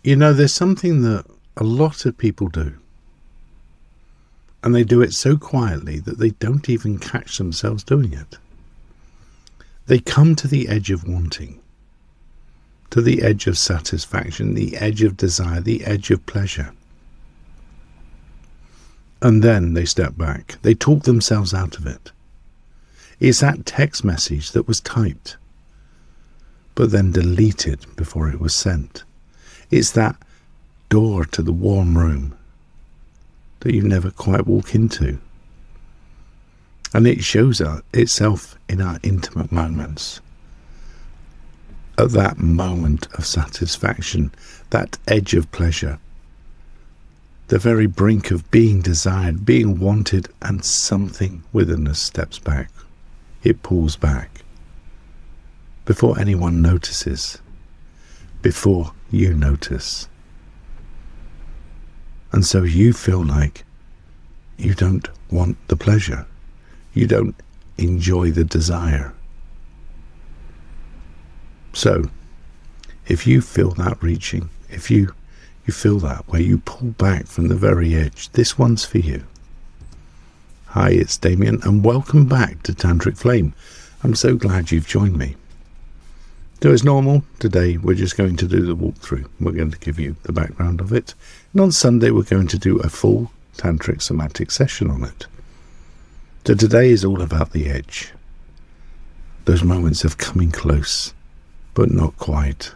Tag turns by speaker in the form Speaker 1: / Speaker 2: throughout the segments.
Speaker 1: There's something that a lot of people do, and they do it so quietly that they don't even catch themselves doing it. They come to the edge of wanting, to the edge of satisfaction, the edge of desire, the edge of pleasure. And then they step back. They talk themselves out of it. It's that text message that was typed, but then deleted before it was sent. It's that door to the warm room that you never quite walk into. And it shows itself in our intimate moments. At that moment of satisfaction, that edge of pleasure, the very brink of being desired, being wanted, and something within us steps back. It pulls back. Before anyone notices. Before you notice. And so you feel like you don't want the pleasure. You don't enjoy the desire. So, if you feel that reaching, if you feel that where you pull back from the very edge, this one's for you. Hi, it's Damien, and welcome back to Tantric Flame. I'm so glad you've joined me. So as normal, today we're just going to do the walkthrough. We're going to give you the background of it. And on Sunday we're going to do a full Tantric somatic session on it. So today is all about the edge. Those moments of coming close, but not quite.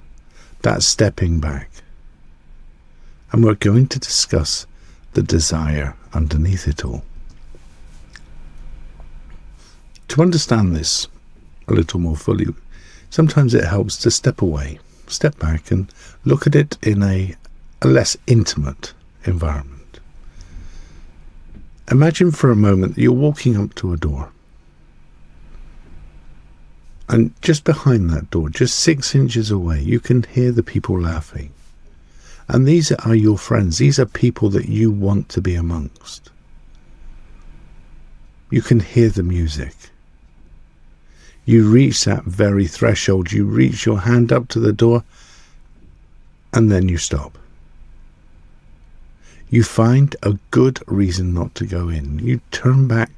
Speaker 1: That stepping back. And we're going to discuss the desire underneath it all. To understand this a little more fully, sometimes it helps to step away, step back and look at it in a less intimate environment. Imagine for a moment that you're walking up to a door. And just behind that door, just 6 inches away, you can hear the people laughing. And these are your friends. These are people that you want to be amongst. You can hear the music. You reach that very threshold. You reach your hand up to the door, and then you stop. You find a good reason not to go in. You turn back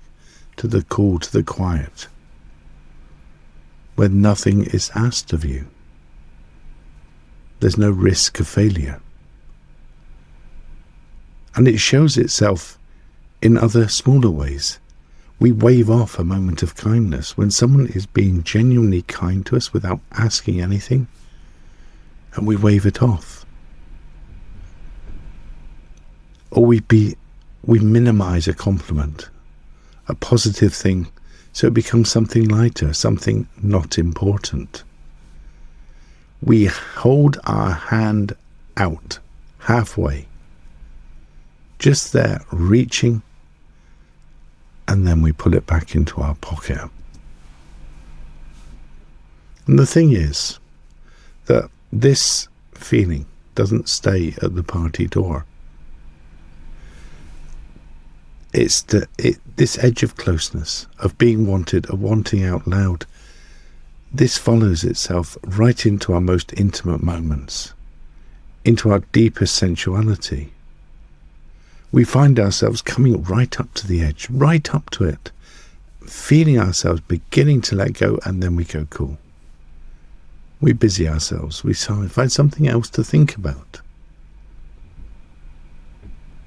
Speaker 1: to the cool, to the quiet, where nothing is asked of you. There's no risk of failure. And it shows itself in other smaller ways. We wave off a moment of kindness when someone is being genuinely kind to us without asking anything, and we wave it off. Or we minimize a compliment, a positive thing, so it becomes something lighter, something not important. We hold our hand out halfway, just there, reaching, and then we pull it back into our pocket. And the thing is that this feeling doesn't stay at the party door. It's this edge of closeness, of being wanted, of wanting out loud. This follows itself right into our most intimate moments, into our deepest sensuality. We find ourselves coming right up to the edge, right up to it, feeling ourselves beginning to let go, and then we go cool. We busy ourselves. We find something else to think about.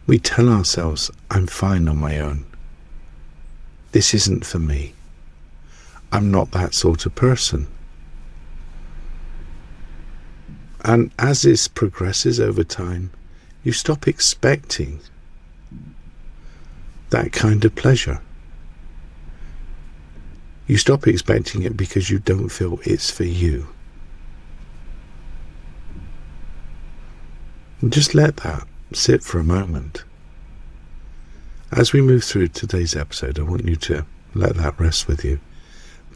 Speaker 1: We tell ourselves, I'm fine on my own. This isn't for me. I'm not that sort of person. And as this progresses over time, you stop expecting that kind of pleasure. You stop expecting it because you don't feel it's for you. And just let that sit for a moment. As we move through today's episode, I want you to let that rest with you.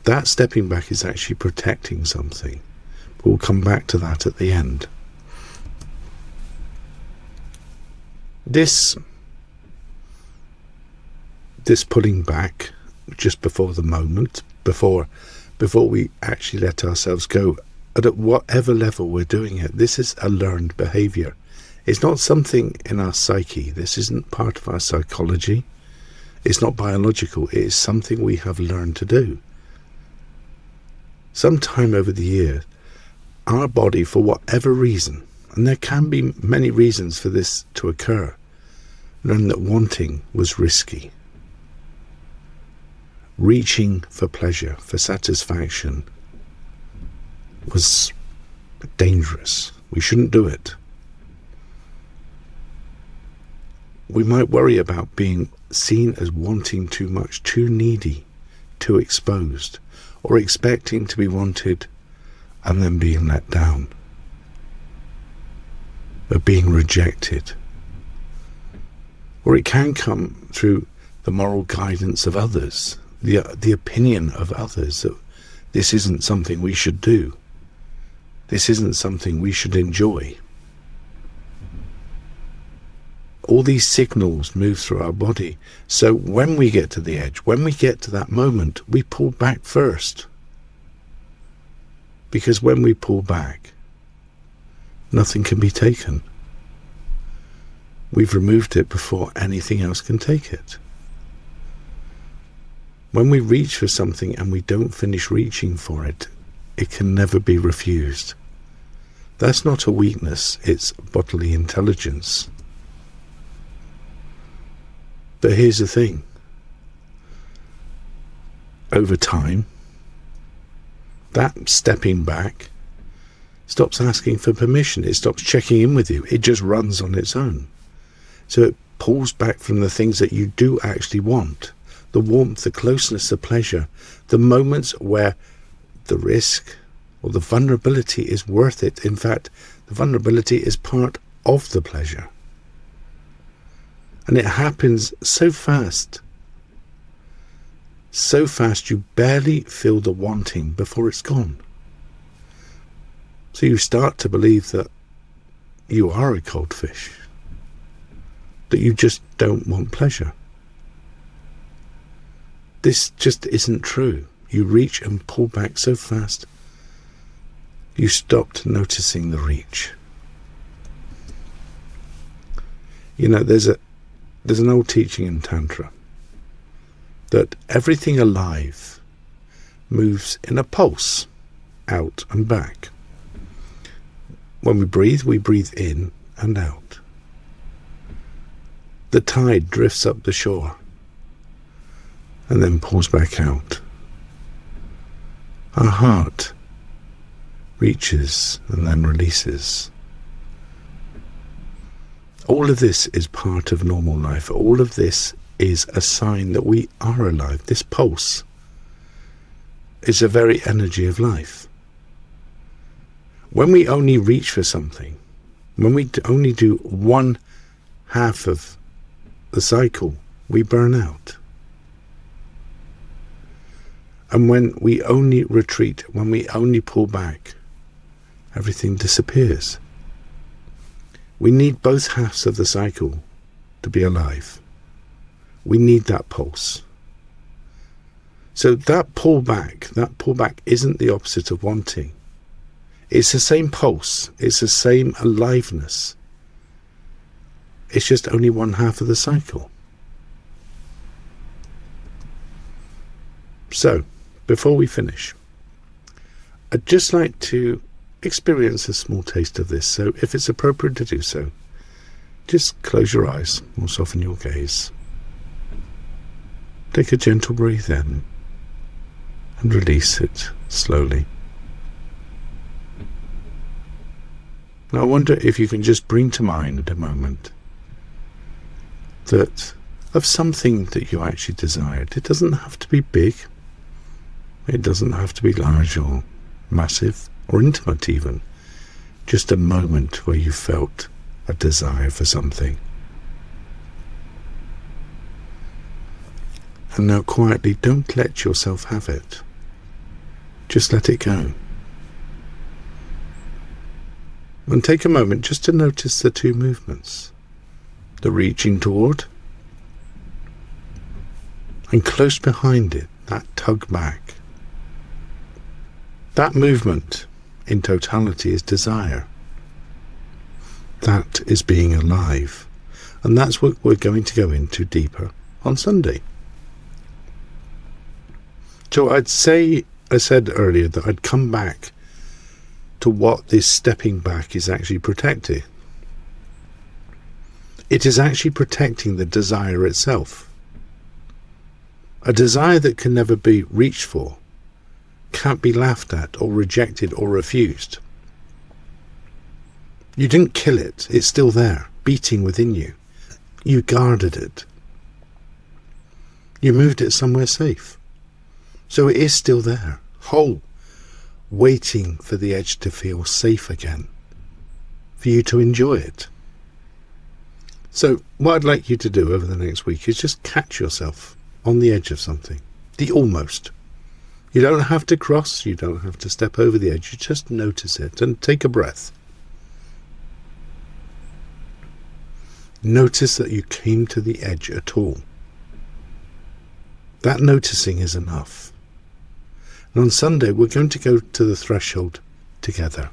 Speaker 1: That stepping back is actually protecting something. But we'll come back to that at the end. This pulling back just before the moment, before we actually let ourselves go, at whatever level we're doing it, this is a learned behavior. It's not something in our psyche. This isn't part of our psychology. It's not biological. It is something we have learned to do. Sometime over the years, our body, for whatever reason, and there can be many reasons for this to occur, learned that wanting was risky. Reaching for pleasure, for satisfaction, was dangerous. We shouldn't do it. We might worry about being seen as wanting too much, too needy, too exposed, or expecting to be wanted and then being let down, or being rejected. Or it can come through the moral guidance of others, the opinion of others, that this isn't something we should do. This isn't something we should enjoy. All these signals move through our body. So when we get to the edge, when we get to that moment, we pull back first. Because when we pull back, nothing can be taken. We've removed it before anything else can take it. When we reach for something and we don't finish reaching for it, it can never be refused. That's not a weakness, it's bodily intelligence. But here's the thing. Over time, that stepping back stops asking for permission. It stops checking in with you. It just runs on its own. So it pulls back from the things that you do actually want. The warmth, the closeness, the pleasure, the moments where the risk or the vulnerability is worth it. In fact, the vulnerability is part of the pleasure. And it happens so fast you barely feel the wanting before it's gone. So you start to believe that you are a cold fish, that you just don't want pleasure. This just isn't true. You reach and pull back so fast, you stopped noticing the reach. You know, there's an old teaching in Tantra that everything alive moves in a pulse, out and back. When we breathe in and out. The tide drifts up the shore and then pulls back out. Our heart reaches and then releases. All of this is part of normal life. All of this is a sign that we are alive. This pulse is the very energy of life. When we only reach for something, when we only do one half of the cycle, we burn out. And when we only retreat, when we only pull back, everything disappears. We need both halves of the cycle to be alive. We need that pulse. So that pullback isn't the opposite of wanting. It's the same pulse. It's the same aliveness. It's just only one half of the cycle. So, before we finish, I'd just like to experience a small taste of this. So if it's appropriate to do so, just close your eyes or soften your gaze. Take a gentle breath in and release it slowly. Now I wonder if you can just bring to mind a moment that of something that you actually desired. It doesn't have to be big. It doesn't have to be large or massive or intimate even. Just a moment where you felt a desire for something. And now quietly, don't let yourself have it. Just let it go. And take a moment just to notice the two movements. The reaching toward, and close behind it, that tug back. That movement in totality is desire. That is being alive. And that's what we're going to go into deeper on Sunday. So I said earlier that I'd come back to what this stepping back is actually protecting. It is actually protecting the desire itself. A desire that can never be reached for, can't be laughed at or rejected or refused. You didn't kill it, it's still there, beating within you. You guarded it. You moved it somewhere safe. So it is still there, whole, waiting for the edge to feel safe again, for you to enjoy it. So what I'd like you to do over the next week is just catch yourself on the edge of something, the almost. You don't have to cross, you don't have to step over the edge, you just notice it and take a breath. Notice that you came to the edge at all. That noticing is enough. And on Sunday, we're going to go to the threshold together.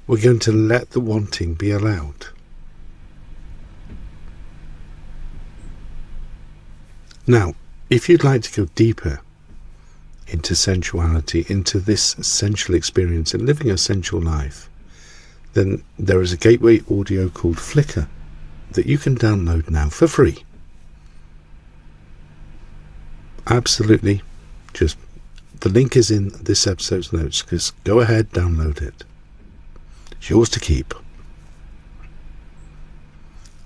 Speaker 1: We're going to let the wanting be allowed. Now, if you'd like to go deeper into sensuality, into this sensual experience and living a sensual life, then there is a gateway audio called Flicker that you can download now for free. Absolutely. Just the link is in this episode's notes. Just go ahead, download it. It's yours to keep.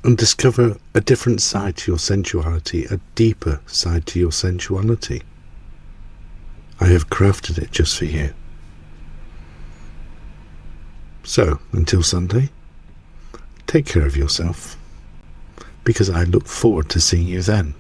Speaker 1: And discover a different side to your sensuality, a deeper side to your sensuality. I have crafted it just for you. So, until Sunday, take care of yourself, because I look forward to seeing you then.